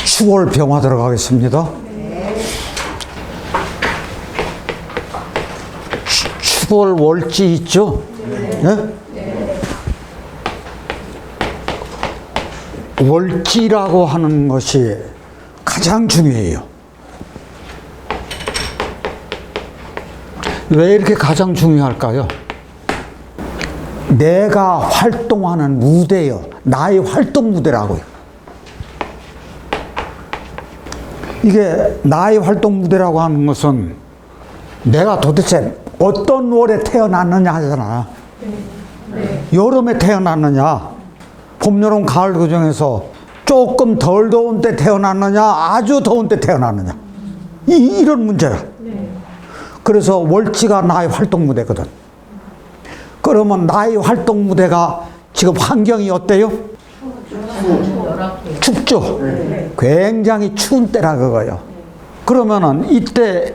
축월 병화 들어가겠습니다. 축월 월지 있죠? 네? 월지라고 하는 것이 가장 중요해요. 왜 이렇게 가장 중요할까요? 내가 활동하는 무대요. 나의 활동 무대라고요. 이게 나의 활동 무대라고 하는 것은 내가 도대체 어떤 월에 태어났느냐 하잖아. 여름에 태어났느냐, 봄, 여름, 가을 그 중에서 조금 덜 더운 때 태어났느냐, 아주 더운 때 태어났느냐. 이런 문제야. 그래서 월지가 나의 활동 무대거든. 그러면 나의 활동 무대가 지금 환경이 어때요? 춥죠? 굉장히 추운 때라 그거요. 그러면은 이때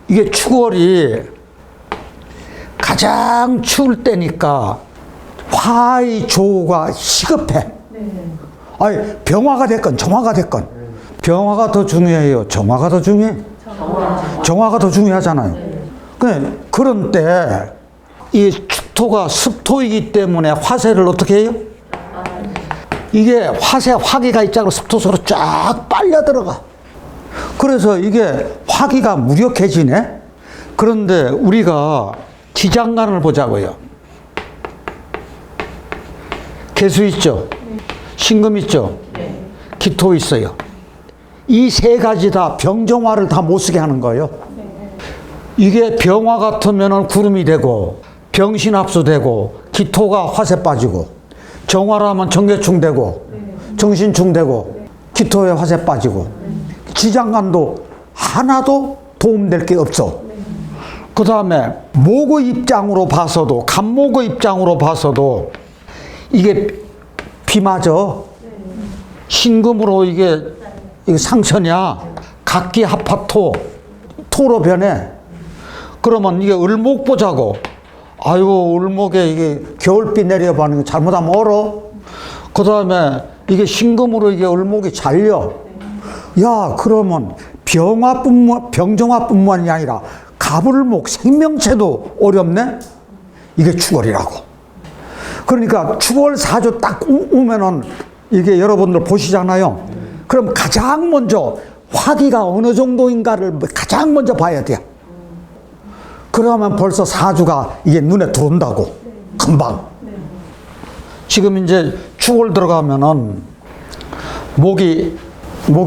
이게 축월이 가장 추울 때니까 화의 조우가 시급해. 아니, 병화가 됐건 정화가 됐건 병화가 더 중요해요? 정화가 더 중요해? 정화가 더 중요하잖아요. 그런 때 이 축토가 습토이기 때문에 화세를 어떻게 해요? 이게 화세 화기가 있자고 습토소로 쫙 빨려 들어가. 그래서 이게 화기가 무력해지네. 그런데 우리가 지장간을 보자고요. 개수 있죠? 신금 있죠? 기토 있어요. 이 세 가지 다 병정화를 다 못 쓰게 하는 거예요. 이게 병화 같으면 구름이 되고 병신합수 되고 기토가 화세 빠지고, 정화라면 정계충 되고 정신충 되고 기토에 화세 빠지고, 지장간도 하나도 도움될 게 없어. 그 다음에 목의 입장으로 봐서도, 간목의 입장으로 봐서도 이게 비맞아. 신금으로 이게 상처냐, 각기 합화토, 토로 변해. 그러면 이게 을목 보자고. 아이고, 을목에 이게 겨울비 내려가는 거 잘못하면 얼어. 그 다음에 이게 신금으로 이게 을목이 잘려. 야, 그러면 병정화뿐만이 아니라 갑을목 생명체도 어렵네? 이게 축월이라고. 그러니까 축월 사주 딱 오면은 이게 여러분들 보시잖아요. 그럼 가장 먼저 화기가 어느 정도인가를 가장 먼저 봐야 돼요. 그러면 벌써 사주가 이게 눈에 들어온다고. 금방. 지금 이제 축월 들어가면은 목이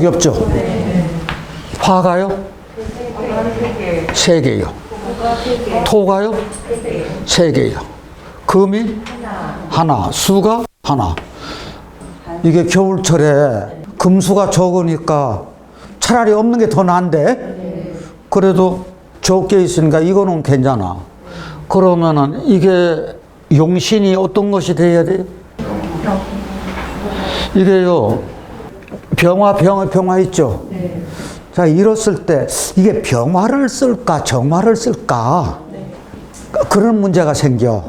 없죠? 화가요? 세 개요. 토가요? 세 개요. 금이 하나, 수가 하나. 이게 겨울철에 금수가 적으니까 차라리 없는 게 더 나은데, 그래도 적게 있으니까 이거는 괜찮아. 그러면은 이게 용신이 어떤 것이 돼야 돼요? 이게요, 병화 있죠? 자, 이랬을 때 이게 병화를 쓸까 정화를 쓸까, 그런 문제가 생겨.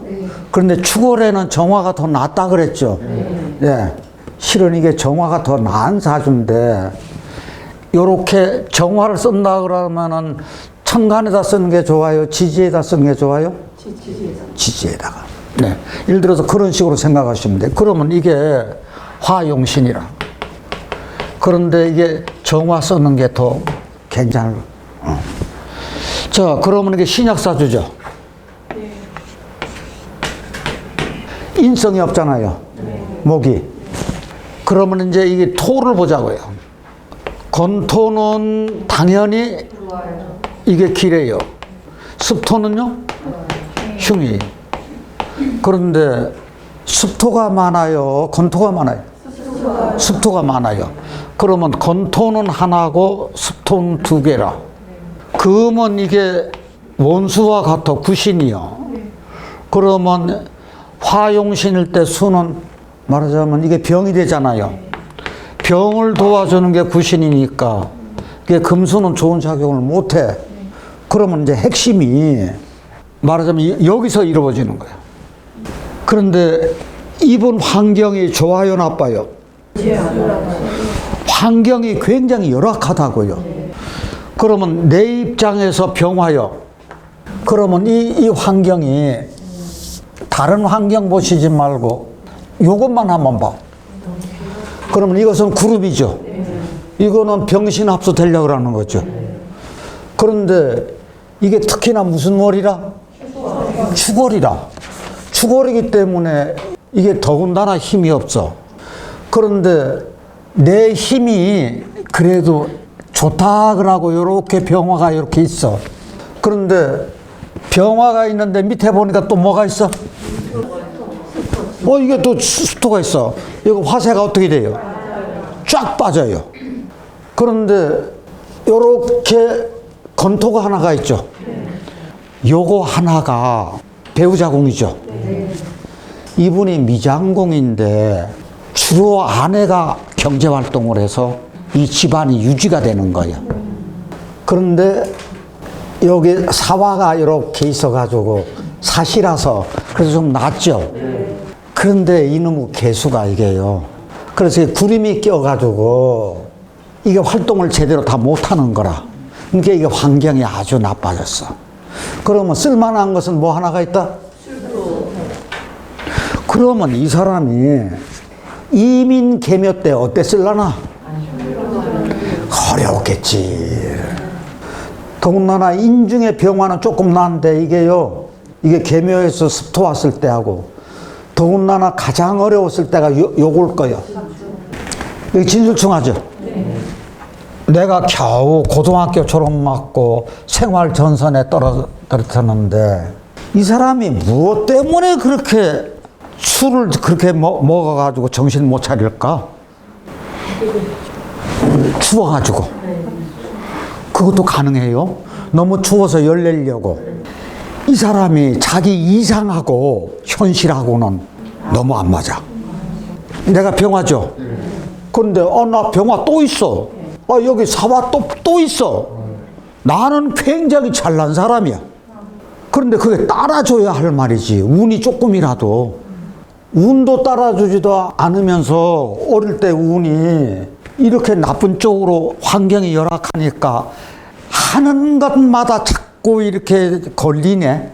그런데 축월에는 정화가 더 낫다 그랬죠? 네. 실은 이게 정화가 더 나은 사주인데, 요렇게 정화를 쓴다 그러면은 천간에다 쓰는 게 좋아요? 지지에다 쓰는 게 좋아요? 지지에다가. 네. 예를 들어서 그런 식으로 생각하시면 돼요. 그러면 이게 화용신이라. 그런데 이게 정화 쓰는 게 더 괜찮아요. 자, 그러면 이게 신약사주죠? 인성이 없잖아요. 목이. 그러면 이제 이게 토를 보자고요. 건토는 당연히 이게 기래요. 습토는요? 흉이. 그런데 습토가 많아요? 건토가 많아요? 습토가 많아요. 그러면 건토는 하나고 습토는 두 개라. 금은 이게 원수와 같아, 구신이요. 그러면 화용신일 때 수는 말하자면 이게 병이 되잖아요. 병을 도와주는 게 구신이니까 이게 금수는 좋은 작용을 못해. 그러면 이제 핵심이 말하자면 여기서 이루어지는 거예요. 그런데 이분 환경이 좋아요, 나빠요? 환경이 굉장히 열악하다고요. 그러면 내 입장에서 병화요. 그러면 이 환경이 다른 환경 보시지 말고 이것만 한번 봐. 그러면 이것은 그룹이죠. 이거는 병신합수 되려고 하는 거죠. 그런데 이게 특히나 무슨 월이라? 축월이라. 축월이기 때문에 이게 더군다나 힘이 없어. 그런데 내 힘이 그래도 좋다 그러고 이렇게 병화가 이렇게 있어. 그런데 병화가 있는데 밑에 보니까 또 뭐가 있어? 이게 또 습토가 있어. 이거 화세가 어떻게 돼요? 쫙 빠져요. 그런데 요렇게 건토가 하나가 있죠. 요거 하나가 배우자궁이죠. 이분이 미장공인데 주로 아내가 경제활동을 해서 이 집안이 유지가 되는 거예요. 그런데 여기 사화가 이렇게 있어가지고 사시라서 그래서 좀 낫죠. 그런데 이놈의 개수가 이게요. 그래서 구림이 껴가지고 이게 활동을 제대로 다 못하는 거라. 그러니까 이게 환경이 아주 나빠졌어. 그러면 쓸만한 것은 뭐 하나가 있다? 그러면 이 사람이 이민 개묘 때 어땠을라나? 어려웠겠지. 더군다나 인중의 병화는 조금 나은데 이게 개묘에서 습토 왔을 때하고 더군다나 가장 어려웠을 때가 요걸 거예요. 여기 진술충하죠? 내가 겨우 고등학교 졸업 맞고 생활 전선에 떨어졌는데 이 사람이 무엇 때문에 그렇게 술을 그렇게 먹어가지고 정신 못 차릴까? 추워가지고. 그것도 가능해요. 너무 추워서 열 내려고. 이 사람이 자기 이상하고 현실하고는 너무 안 맞아. 내가 병화죠. 그런데 나 병화 또 있어. 여기 사화 또 있어. 나는 굉장히 잘난 사람이야. 그런데 그게 따라줘야 할 말이지. 운이 조금이라도. 운도 따라주지도 않으면서 어릴 때 운이 이렇게 나쁜 쪽으로 환경이 열악하니까 하는 것마다 자꾸 이렇게 걸리네.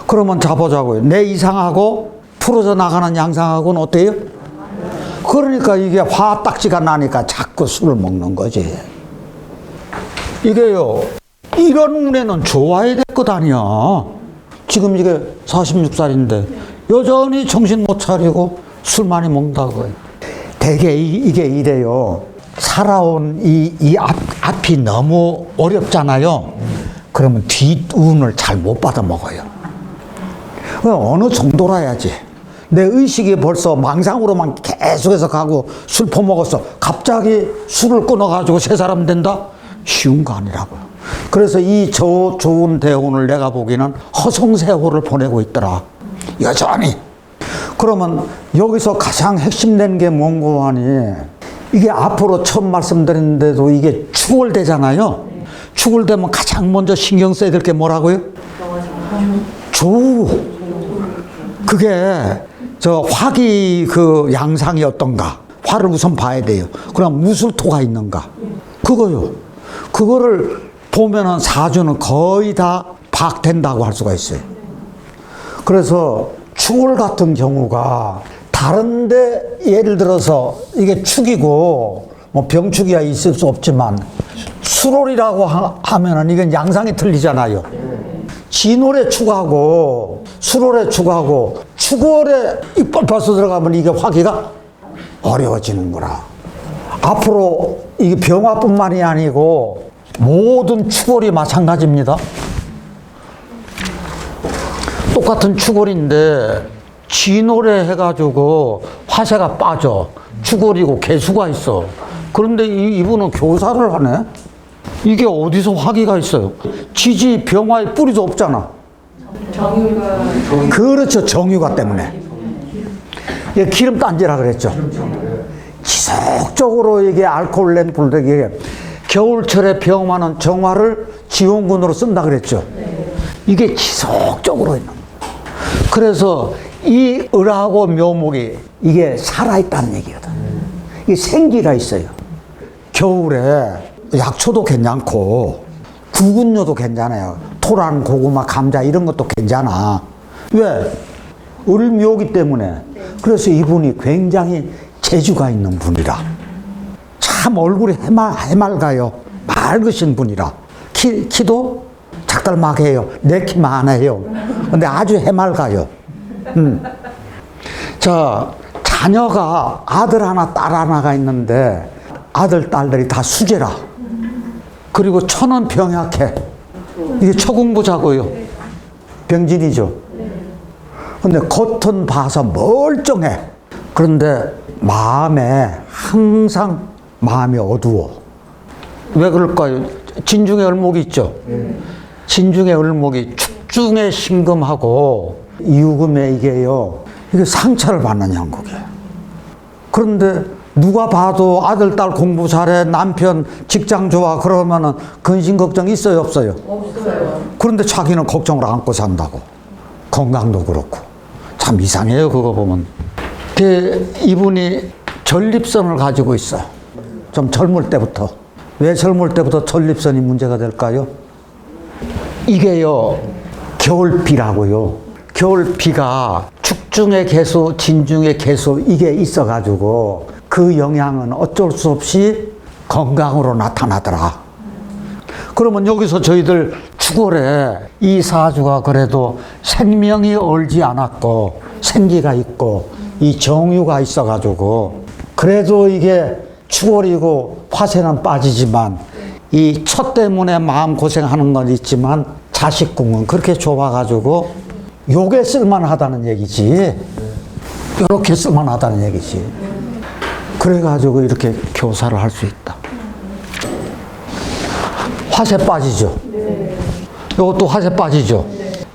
그러면 잡아자고요. 내 이상하고 풀어져 나가는 양상하고는 어때요? 그러니까 이게 화딱지가 나니까 자꾸 술을 먹는 거지. 이게요, 이런 운에는 좋아야 될 것 아니야. 지금 이게 46살인데 여전히 정신 못 차리고 술 많이 먹는다고요. 되게 이게 이래요. 살아온 이 앞이 너무 어렵잖아요. 그러면 뒷운을 잘 못 받아 먹어요. 어느 정도라야지. 내 의식이 벌써 망상으로만 계속해서 가고 술 퍼먹었어. 갑자기 술을 끊어가지고 새 사람 된다? 쉬운 거 아니라고요. 그래서 이 좋은 대운을 내가 보기에는 허송세월을 보내고 있더라. 여전히. 그러면 여기서 가장 핵심된 게 뭔고 하니 이게 앞으로 처음 말씀드렸는데도 이게 축월되잖아요. 축월되면 가장 먼저 신경 써야 될 게 뭐라고요? 조우. 그게 화기 그 양상이 어떤가. 화를 우선 봐야 돼요. 그럼 무슨 토가 있는가. 그거요. 그거를 보면은 사주는 거의 다 파악된다고 할 수가 있어요. 그래서 축월 같은 경우가 다른데 예를 들어서 이게 축이고 뭐 병축이야 있을 수 없지만 수월이라고 하면은 이건 양상이 틀리잖아요. 진월에 축하고 수월에 축하고 축월에 이빨 벌써 들어가면 이게 화기가 어려워지는 거라. 앞으로 이게 병화뿐만이 아니고 모든 축월이 마찬가지입니다. 똑같은 축월인데 진월에 해가지고 화세가 빠져. 축월이고 개수가 있어. 그런데 이분은 교사를 하네. 이게 어디서 화기가 있어요? 지지 병화의 뿌리도 없잖아. 정유가. 그렇죠. 정유가 때문에. 이게 기름단지라 그랬죠. 지속적으로 이게 알코올 램불되게 겨울철에 병화는 정화를 지원군으로 쓴다 그랬죠. 이게 지속적으로 있는 거예요. 그래서 이 을하고 묘목이 이게 살아있다는 얘기거든. 이게 생기가 있어요. 겨울에 약초도 괜찮고 구근료도 괜찮아요. 토란, 고구마, 감자 이런 것도 괜찮아. 왜? 을묘기 때문에. 그래서 이분이 굉장히 재주가 있는 분이라. 참 얼굴이 해맑아요. 맑으신 분이라. 키도 작달막해요. 내 키만 해요. 근데 아주 해맑아요. 자, 자녀가 아들 하나, 딸 하나가 있는데 아들, 딸들이 다 수재라. 그리고 처는 병약해. 이게 처공부자고요. 병진이죠. 근데 겉은 봐서 멀쩡해. 그런데 마음에 항상 마음이 어두워. 왜 그럴까요? 진중의 을목이 있죠. 진중의 을목이 축중의 신금하고 이유금에 이게요. 이게 상처를 받는 형국이에요. 그런데 누가 봐도 아들, 딸 공부 잘해, 남편 직장 좋아 그러면은 근심 걱정 있어요, 없어요? 없어요. 그런데 자기는 걱정을 안고 산다고. 건강도 그렇고. 참 이상해요, 그거 보면. 이분이 전립선을 가지고 있어. 좀 젊을 때부터. 왜 젊을 때부터 전립선이 문제가 될까요? 이게요, 겨울비라고요. 겨울비가 축중의 개수, 진중의 개수 이게 있어가지고 그 영향은 어쩔 수 없이 건강으로 나타나더라. 그러면 여기서 저희들 축월에 이 사주가 그래도 생명이 얼지 않았고 생기가 있고 이 정유가 있어가지고 그래도 이게 축월이고 화세는 빠지지만 이 처 때문에 마음고생하는 건 있지만 자식궁은 그렇게 좁아가지고 요게 쓸만하다는 얘기지. 요렇게 쓸만하다는 얘기지. 그래가지고 이렇게 교사를 할 수 있다. 화세 빠지죠. 요것도 화세 빠지죠.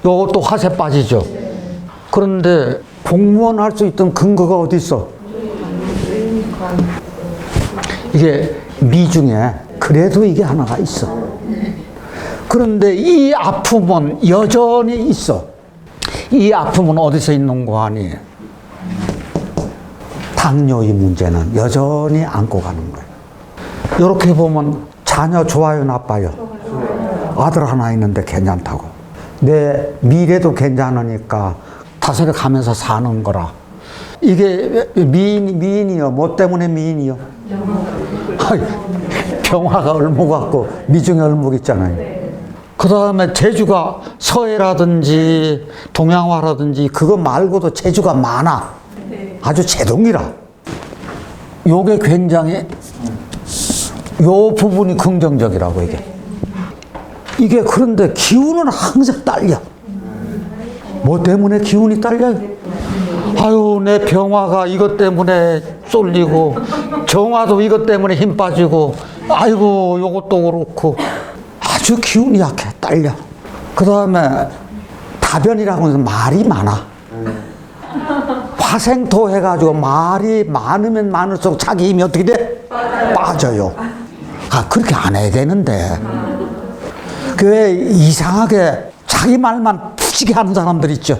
요것도 화세 빠지죠. 그런데 공무원 할 수 있던 근거가 어디 있어? 이게 미중에 그래도 이게 하나가 있어. 그런데 이 아픔은 여전히 있어. 이 아픔은 어디서 있는 거 아니? 당뇨의 문제는 여전히 안고 가는 거예요. 이렇게 보면 자녀 좋아요, 나빠요? 아들 하나 있는데 괜찮다고. 내 미래도 괜찮으니까 다스려 가면서 사는 거라. 이게 미인이요? 뭐 때문에 미인이요? 병화가 을목 같고 미중에 을목 있잖아요. 그 다음에 재주가 서해라든지 동양화라든지 그거 말고도 재주가 많아. 아주 제동이라. 요게 굉장히 요 부분이 긍정적이라고 이게 그런데 기운은 항상 딸려. 뭐 때문에 기운이 딸려요? 아유, 내 병화가 이것 때문에 쏠리고 정화도 이것 때문에 힘 빠지고 아이고 요것도 그렇고 아주 기운이 약해. 딸려. 그 다음에 다변이라고 해서 말이 많아. 화생토 해가지고 말이 많으면 많을수록 자기 힘이 어떻게 돼? 빠져요. 아, 그렇게 안 해야 되는데. 그 이상하게 자기 말만 푸지게 하는 사람들 있죠.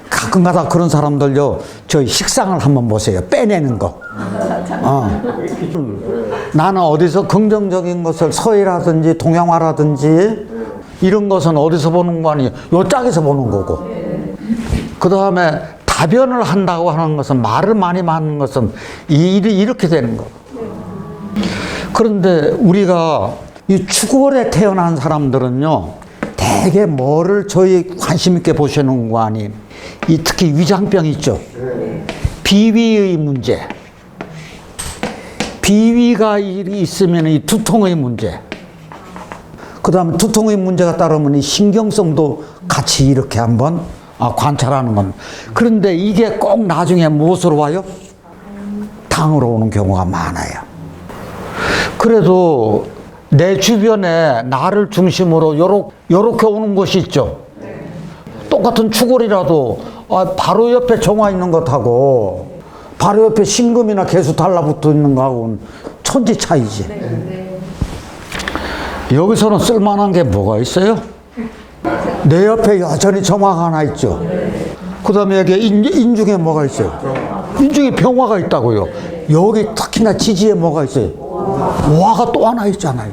가끔가다 그런 사람들요, 저희 식상을 한번 보세요. 빼내는 거. 나는 어디서 긍정적인 것을 서해라든지 동양화라든지 이런 것은 어디서 보는 거 아니에요? 요 짝에서 보는 거고. 그 다음에 다변을 한다고 하는 것은 말을 많이 하는 것은 이 일이 이렇게 되는 거. 그런데 우리가 이 축월에 태어난 사람들은요, 대개 뭐를 저희 관심 있게 보시는 거 아니? 이 특히 위장병 있죠. 비위의 문제. 비위가 있으면 이 두통의 문제. 그 다음에 두통의 문제가 따르면 이 신경성도 같이 이렇게 한번 관찰하는 건. 그런데 이게 꼭 나중에 무엇으로 와요? 당으로 오는 경우가 많아요. 그래도 내 주변에 나를 중심으로 요렇게 오는 것이 있죠. 똑같은 축월이라도 바로 옆에 정화 있는 것하고 바로 옆에 신금이나 개수 달라붙어 있는 거하고는 천지 차이지. 여기서는 쓸만한 게 뭐가 있어요? 내 옆에 여전히 정화가 하나 있죠. 그 다음에 여기 인중에 뭐가 있어요? 인중에 병화가 있다고요. 여기 특히나 지지에 뭐가 있어요? 화가 또 하나 있잖아요.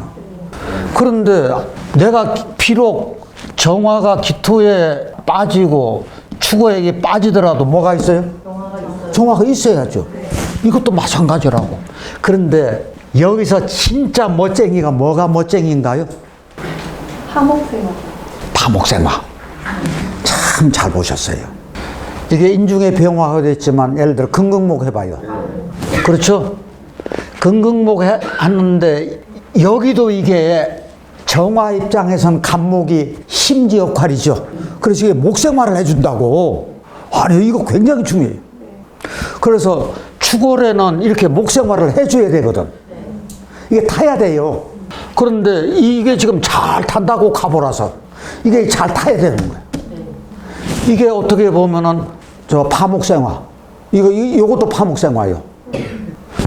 그런데 내가 비록 정화가 기토에 빠지고 축어에 빠지더라도 뭐가 있어요? 정화가 있어야죠. 이것도 마찬가지라고. 그런데 여기서 진짜 멋쟁이가 뭐가 멋쟁이인가요? 화목생화. 파목생화. 참 잘 보셨어요. 이게 인중에 병화가 됐지만 예를 들어 금극목 해봐요. 그렇죠? 금극목 하는데 여기도 이게 정화 입장에선 간목이 심지 역할이죠. 그래서 이게 목생화를 해준다고. 아니 이거 굉장히 중요해요. 그래서 축월에는 이렇게 목생화를 해줘야 되거든. 이게 타야 돼요. 그런데 이게 지금 잘 탄다고 가보라서 이게 잘 타야 되는 거예요. 이게 어떻게 보면은 저 파목생화. 이것도 파목생화예요.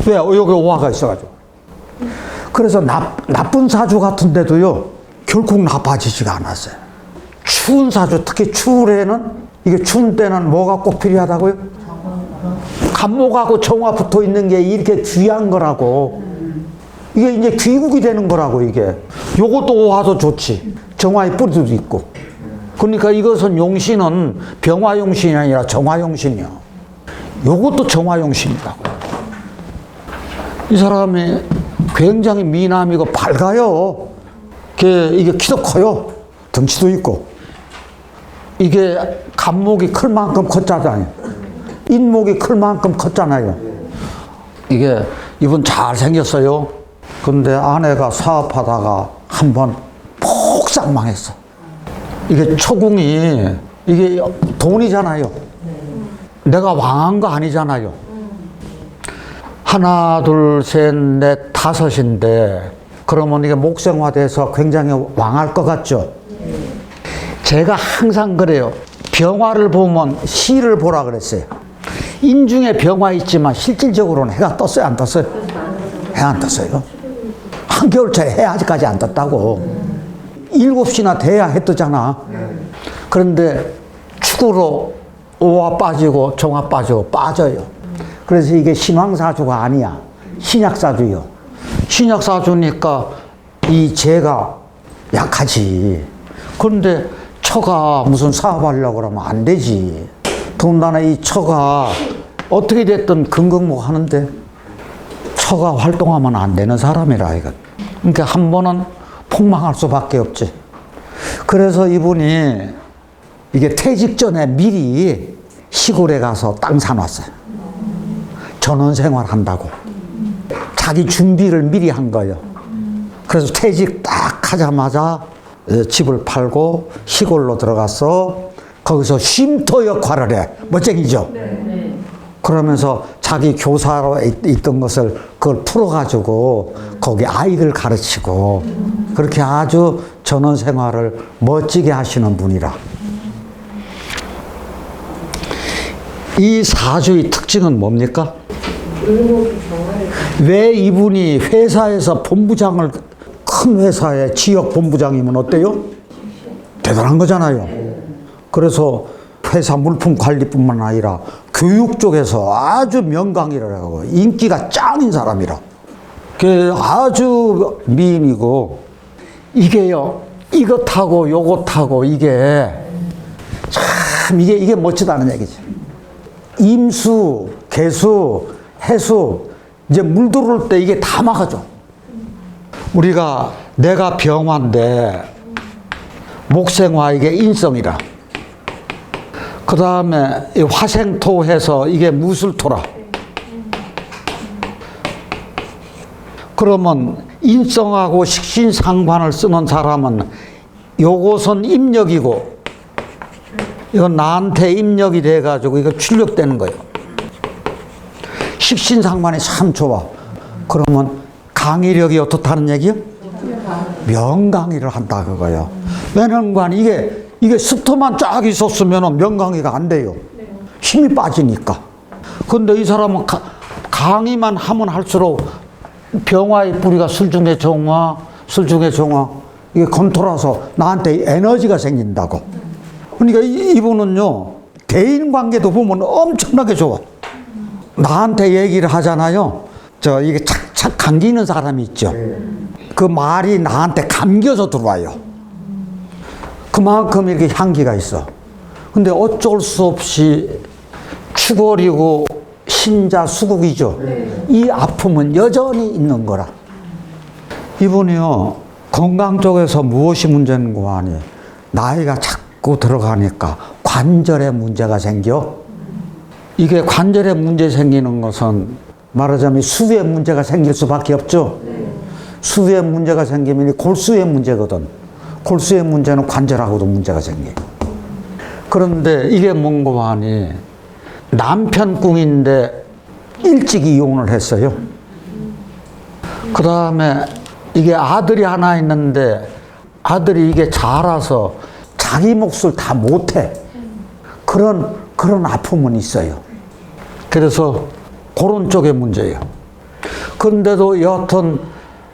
왜? 여기 오화가 있어가지고. 그래서 나쁜 사주 같은데도요, 결국 나빠지지가 않았어요. 추운 사주, 특히 추울에는, 이게 추운 때는 뭐가 꼭 필요하다고요? 간목하고 정화 붙어 있는 게 이렇게 귀한 거라고. 이게 이제 귀국이 되는 거라고, 이게. 요것도 오화도 좋지. 정화의 뿌리도 있고. 그러니까 이것은 용신은 병화용신이 아니라 정화용신이요. 요것도 정화용신이라고. 이 사람이 굉장히 미남이고 밝아요. 이게 키도 커요. 덩치도 있고. 이게 간목이 클 만큼 컸잖아요. 인목이 클 만큼 컸잖아요. 이게 이분 잘생겼어요. 근데 아내가 사업하다가 한번 폭삭 망했어. 이게 초궁이 이게 돈이잖아요. 내가 왕한 거 아니잖아요. 하나, 둘, 셋, 넷, 다섯인데 그러면 이게 목생화돼서 굉장히 왕할 것 같죠? 제가 항상 그래요. 병화를 보면 시를 보라 그랬어요. 인중에 병화 있지만 실질적으로는 해가 떴어요? 안 떴어요? 해 안 떴어요. 한겨울차에 해 아직까지 안 떴다고. 7시나 돼야 해 뜨잖아. 그런데 축으로 오화 빠지고 정화 빠지고 빠져요. 그래서 이게 신왕사주가 아니야. 신약사주요. 신약사주니까 이 재가 약하지. 그런데 처가 무슨 사업하려고 그러면 안 되지. 더군다나 이 처가 어떻게 됐든 금극목 하는데 처가 활동하면 안 되는 사람이라 이거. 그러니까 한 번은 폭망할 수밖에 없지. 그래서 이분이 이게 퇴직 전에 미리 시골에 가서 땅 사놨어요. 전원생활 한다고. 자기 준비를 미리 한 거예요. 그래서 퇴직 딱 하자마자 집을 팔고 시골로 들어가서 거기서 쉼터 역할을 해. 멋쟁이죠? 네. 그러면서 자기 교사로 있던 것을 그걸 풀어가지고 거기 아이들 가르치고 그렇게 아주 전원 생활을 멋지게 하시는 분이라. 이 사주의 특징은 뭡니까? 왜 이분이 회사에서 본부장을, 큰 회사의 지역 본부장이면 어때요? 대단한 거잖아요. 그래서 회사 물품 관리뿐만 아니라 교육 쪽에서 아주 명강이라 하고 인기가 짱인 사람이라. 아주 미인이고, 이게요, 이것하고 요것하고 이게 참 이게 멋지다는 얘기지. 임수, 개수, 해수, 이제 물 들어올 때 이게 다 막아줘. 우리가 내가 병화인데 목생화 이게 인성이라. 그 다음에 화생토 해서 이게 무술토라. 그러면 인성하고 식신상관을 쓰는 사람은 요것은 임력이고 이건 나한테 임력이 돼가지고 이거 출력되는 거예요. 식신상관이 참 좋아. 그러면 강의력이 어떻다는 얘기요? 명강의를 한다 그거예요. 왜냐면 이게 습터만 쫙 있었으면 명강의가 안 돼요. 힘이 빠지니까. 근데 이 사람은 강의만 하면 할수록 병화의 뿌리가 술 중에 정화, 술 중에 정화, 이게 건토라서 나한테 에너지가 생긴다고. 그러니까 이분은요, 대인 관계도 보면 엄청나게 좋아. 나한테 얘기를 하잖아요. 이게 착착 감기는 사람이 있죠. 그 말이 나한테 감겨서 들어와요. 그만큼 이렇게 향기가 있어. 근데 어쩔 수 없이 추골이고 신자수국이죠. 이 아픔은 여전히 있는 거라. 이분이요, 건강 쪽에서 무엇이 문제인고 하니, 나이가 자꾸 들어가니까 관절에 문제가 생겨. 이게 관절에 문제 생기는 것은 말하자면 수에 문제가 생길 수밖에 없죠. 수에 문제가 생기면 골수에 문제거든. 골수의 문제는 관절하고도 문제가 생겨. 그런데 이게 뭔고 하니, 남편 꿈인데 일찍 이혼을 했어요. 그 다음에 이게 아들이 하나 있는데 아들이 이게 자라서 자기 몫을 다 못해. 그런 아픔은 있어요. 그래서 그런 쪽의 문제예요. 그런데도 여하튼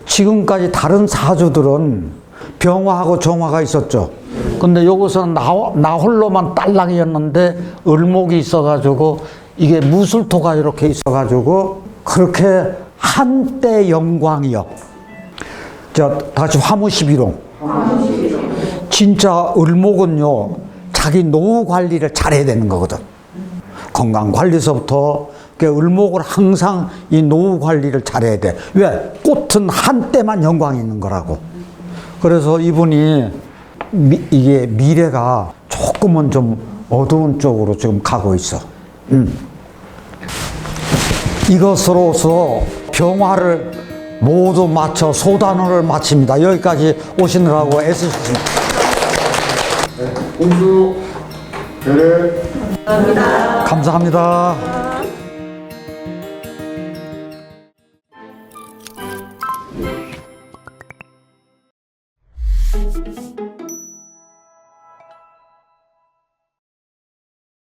지금까지 다른 사주들은 병화하고 정화가 있었죠. 근데 여기서는 나 홀로만 딸랑이었는데 을목이 있어가지고 이게 무술토가 이렇게 있어가지고 그렇게 한때 영광이요. 다시 화무십일홍. 진짜 을목은요, 자기 노후 관리를 잘해야 되는 거거든. 건강 관리서부터 을목을 항상 이 노후 관리를 잘해야 돼. 왜? 꽃은 한때만 영광이 있는 거라고. 그래서 이분이 이게 미래가 조금은 좀 어두운 쪽으로 지금 가고 있어. 이것으로서 병화를 모두 마쳐 소단원을 마칩니다. 여기까지 오시느라고 애쓰셨습니다. 공수, 대례. 감사합니다.